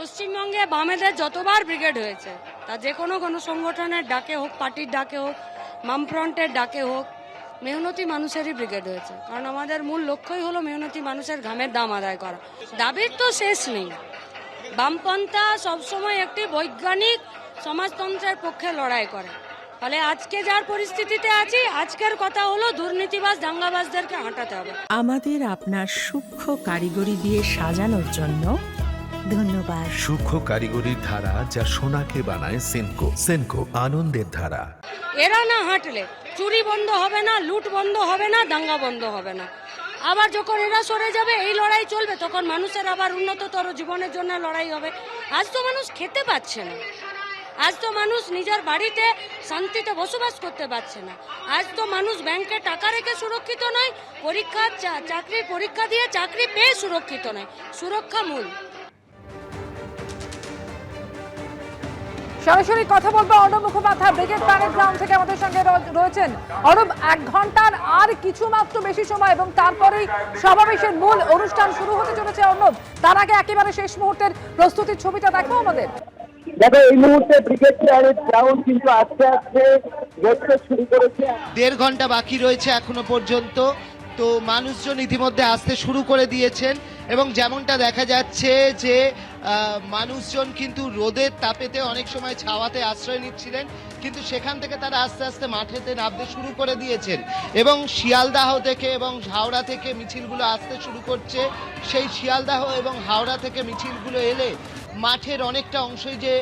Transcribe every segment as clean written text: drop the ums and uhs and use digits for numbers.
পশ্চিমবঙ্গে বামেদের যতবার ব্রিগেড হয়েছে, তা যে কোনো গণসংগঠনের ডাকে হোক, পার্টির ডাকে হোক, বামফ্রন্টের ডাকে হোক, মেহনতি মানুষেরই ব্রিগেড হয়েছে। কারণ আমাদের মূল লক্ষ্যই হলো মেহনতি মানুষের ঘামের দাম আদায় করা। দাবির তো শেষ নেই। বামপন্থা সবসময় একটি বৈজ্ঞানিক সমাজতন্ত্রের পক্ষে লড়াই করে। ফলে আজকে যার পরিস্থিতিতে আছি, আজকের কথা হলো দুর্নীতিবাজ দাঙ্গাবাজদেরকে হাঁটাতে হবে। আমাদের আপনার সূক্ষ্ম কারিগরি দিয়ে সাজানোর জন্য ধন্যবাদ। সূক্ষ্ম কারিগরির ধারা যা সোনাকে বানায় সেনকো। সেনকো, আনন্দের ধারা। এরা না হাঁটলে চুরি বন্ধ হবে না, লুট বন্ধ হবে না, দাঙ্গা বন্ধ হবে না। আবার যখন এরা সরে যাবে, এই লড়াই চলবে, তখন মানুষের আবার উন্নততর জীবনের জন্য লড়াই হবে। আজ তো মানুষ খেতে পাচ্ছে না, আজ তো মানুষ নিজের বাড়িতে শান্তিতে বসবাস করতে পারছে না, আজ তো মানুষ ব্যাংকে টাকা রেখে সুরক্ষিত নয়, চাকরির পরীক্ষা দিয়ে চাকরি পেয়ে সুরক্ষিত নয়। সুরক্ষা মূল। সরাসরি কথা বলবো Arnab Mukhopadhyay brigade parade ground থেকে আমাদের সঙ্গে রয়েছেন। অর্ণব, 1 ঘন্টার আর কিছু মাত্র বেশি সময় এবং তারপরেই সমাবেশের মূল অনুষ্ঠান শুরু হতে চলেছে। অর্ণব, তার আগে একেবারে শেষ মুহূর্তের প্রস্তুতির ছবিটা দেখো আমাদের। দেখো, এই মুহূর্তে ব্রিগেড প্যারেড গ্রাউন্ড কিন্তু আস্তে আস্তে গড়তে শুরু করেছে। 1.5 ঘন্টা বাকি রয়েছে এখনো পর্যন্ত। তো মানুষজন ইতিমধ্যে আসতে শুরু করে দিয়েছেন এবং যেমনটা দেখা যাচ্ছে যে মানুষজন কিন্তু রোদের তাপেতে অনেক সময় ছাওয়াতে আশ্রয় নিচ্ছিলেন, কিন্তু সেখান থেকে তারা আস্তে আস্তে মাঠেতে নামতে শুরু করে দিয়েছেন এবং শিয়ালদাহ থেকে এবং হাওড়া থেকে মিছিলগুলো আসতে শুরু করছে। সেই শিয়ালদাহ এবং হাওড়া থেকে মিছিলগুলো এলে মাঠের অনেকটা অংশই যে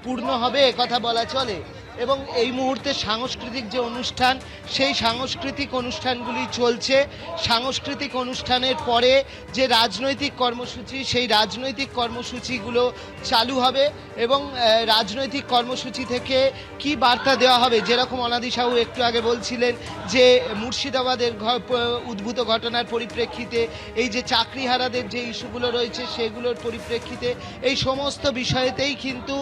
পূর্ণ হবে কথা বলা চলে। এবং এই মুহূর্তে সাংস্কৃতিক যে অনুষ্ঠান, সেই সাংস্কৃতিক অনুষ্ঠানগুলি চলছে। সাংস্কৃতিক অনুষ্ঠানের পরে যে রাজনৈতিক কর্মসূচি, সেই রাজনৈতিক কর্মসূচিগুলো চালু হবে এবং রাজনৈতিক কর্মসূচি থেকে কি বার্তা দেওয়া হবে, যেরকম অনাদি সাহু একটু আগে বলছিলেন যে মুর্শিদাবাদের উদ্ভূত ঘটনার পরিপ্রেক্ষিতে, এই যে চাকরিহারাদের যে ইস্যুগুলো রয়েছে সেগুলোর পরিপ্রেক্ষিতে, এই সমস্ত বিষয়েতেই কিন্তু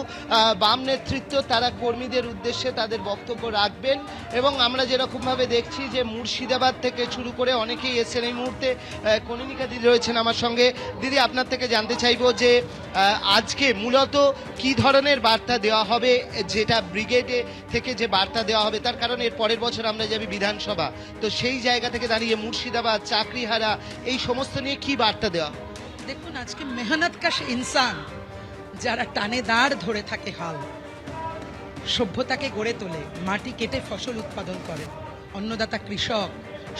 বাম নেতৃত্ব তারা কর্মীদের উদ্দেশ্যে তাদের বক্তব্য রাখবেন। এবং আমরা যেরকমভাবে দেখছি যে মুর্শিদাবাদ থেকে শুরু করে অনেকেই এসেছেন। এই মুহূর্তে কনিনিকা দিদি রয়েছেন আমার সঙ্গে। দিদি, আপনার থেকে জানতে চাইবো যে আজকে মূলত কি ধরনের বার্তা দেওয়া হবে, যেটা ব্রিগেডে থেকে যে বার্তা দেওয়া হবে, তার কারণ এর পরের বছর আমরা যাবি বিধানসভা, তো সেই জায়গা থেকে দাঁড়িয়ে মুর্শিদাবাদ, চাকরিহারা, এই সমস্ত নিয়ে কি বার্তা দেওয়া? দেখুন, আজকে মেহনত কাশ ইনসান যারা টানে দাঁড় ধরে থাকে হাল, সভ্যতাকে গড়ে তোলে, মাটি কেটে ফসল উৎপাদন করে, অন্নদাতা কৃষক,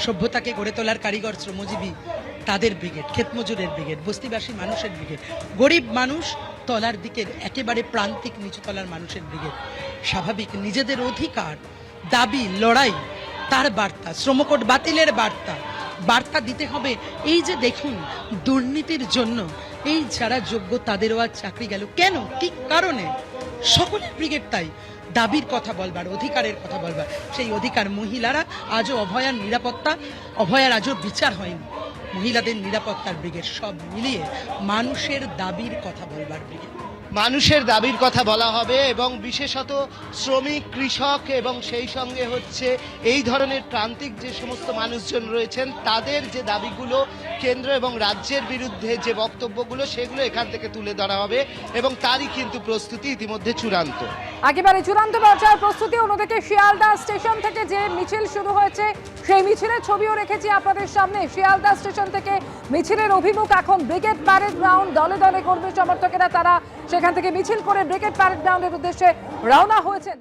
সভ্যতাকে গড়ে তোলার কারিগর শ্রমজীবী, তাদের ব্রিগেড, ক্ষেতমজুরের ব্রিগেড, বস্তিবাসী মানুষের ব্রিগেড, গরিব মানুষ, তলার দিকের একেবারে প্রান্তিক নিচু তলার মানুষের ব্রিগেড। স্বাভাবিক নিজেদের অধিকার, দাবি, লড়াই, তার বার্তা, শ্রমকোড বাতিলের বার্তা দিতে হবে। এই যে দেখুন, দুর্নীতির জন্য এই যারা যোগ্য তাদেরও আজ চাকরি গেল, কেন, কি কারণে? সকলের ব্রিগেড তাই দাবির কথা বলবার, অধিকারের কথা বলবার। সেই অধিকার মহিলারা আজও অভয়ার আজও বিচার হয়নি। মহিলাদের নিরাপত্তার ব্রিগেড, সব মিলিয়ে মানুষের দাবির কথা বলবার ব্রিগেড। মানুষের দাবির কথা বলা হবে এবং বিশেষত শ্রমিক, কৃষক এবং সেই সঙ্গে হচ্ছে এই ধরনের প্রান্তিক যে সমস্ত মানুষজন রয়েছেন, তাদের যে দাবিগুলো, কেন্দ্র এবং রাজ্যের বিরুদ্ধে যে বক্তব্যগুলো, সেগুলো এখান থেকে তুলে ধরা হবে এবং তারই কিন্তু প্রস্তুতি ইতিমধ্যে চূড়ান্ত। একেবারে চূড়ান্ত পর্যায়ের প্রস্তুতি। অন্যদিকে শিয়ালদা স্টেশন থেকে যে মিছিল শুরু হয়েছে, সেই মিছিলের ছবিও রেখেছি আপনাদের সামনে। শিয়ালদা স্টেশন থেকে মিছিলের অভিমুখ এখন ব্রিগেড প্যারেড গ্রাউন্ড। দলে দলে কর্মী সমর্থকেরা তারা সেখান থেকে মিছিল করে ব্রিগেড প্যারেড গ্রাউন্ডের উদ্দেশ্যে রওনা হয়েছেন।